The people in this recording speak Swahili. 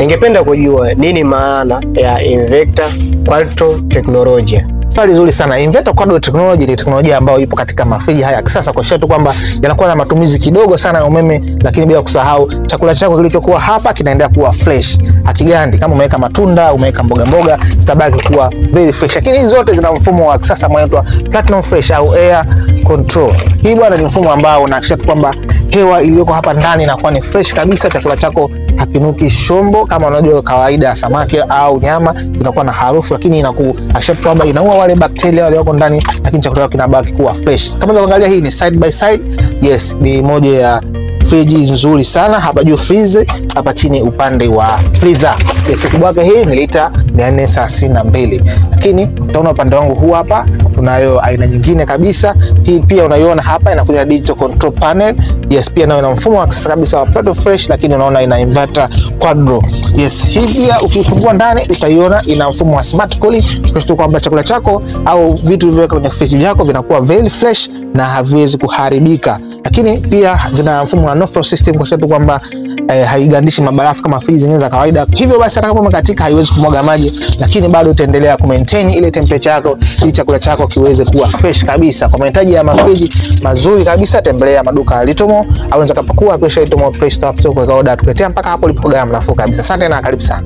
Ningependa kujua nini maana ya Inverter Quattro Tecnologia. Swali zuri sana. Inverter Quattro Technology ni teknolojia ambayo ipo katika mafriji haya kisasa, kwa sababu kwamba yanakuwa na matumizi kidogo sana ya umeme, lakini bila kusahau chakula chako kilichokuwa hapa kinaendelea kuwa fresh, hakigandi. Kama umeweka matunda, umeweka mboga zitabaki kuwa very fresh. Lakini hizi zote zina mfumo wa kisasa unaoitwa Platinum Fresh au air control. Hii bwana ni mfumo ambao unahakikisha kwamba hewa iliyoko hapa ndani inakuwa ni fresh kabisa. Chakula chako hakinuki shombo kama unajua kawaida ya samaki au nyama zinakuwa na harufu, lakini inakuhakikisha kwamba inaua wale bakteria wale wako ndani, lakini chakula chako kinabaki kuwa fresh. Kama unavyoangalia, hii ni side by side. Yes, ni moja ya friji nzuri sana. Hapa juu freezer, hapa chini upande wa freezer. Ukubwa wake hii ni lita 432. Lakini utaona upande wangu huu hapa tunayo aina nyingine kabisa. Hii pia unaiona hapa inakuja digital control panel. Yes, pia nayo ina mfumo wa kisasa kabisa wa Platinum Fresh, lakini unaona ina Inverter Quattro. Yes, hii pia ukifungua ndani utaiona ina mfumo wa smart cooling, kwa kwamba chakula chako au vitu vilivyowekwa kwenye friji yako vinakuwa very fresh na haviwezi kuharibika. Lakini pia zina mfumo wa no flow system, kwa sababu kwamba haigandishi mabarafu kama friji zingine za kawaida. Hivyo basi hata kama umekatika haiwezi kumwaga maji, lakini bado utaendelea ku maintain ile temperature yako ili chakula chako kiweze kuwa fresh kabisa. Kwa mahitaji ya mafriji mazuri kabisa, tembelea maduka ya Litomo au unaweza kupakua pia Litomo Play Store kwa order tukuletea mpaka hapo ulipo, gharama nafuu kabisa. Asante na karibu sana.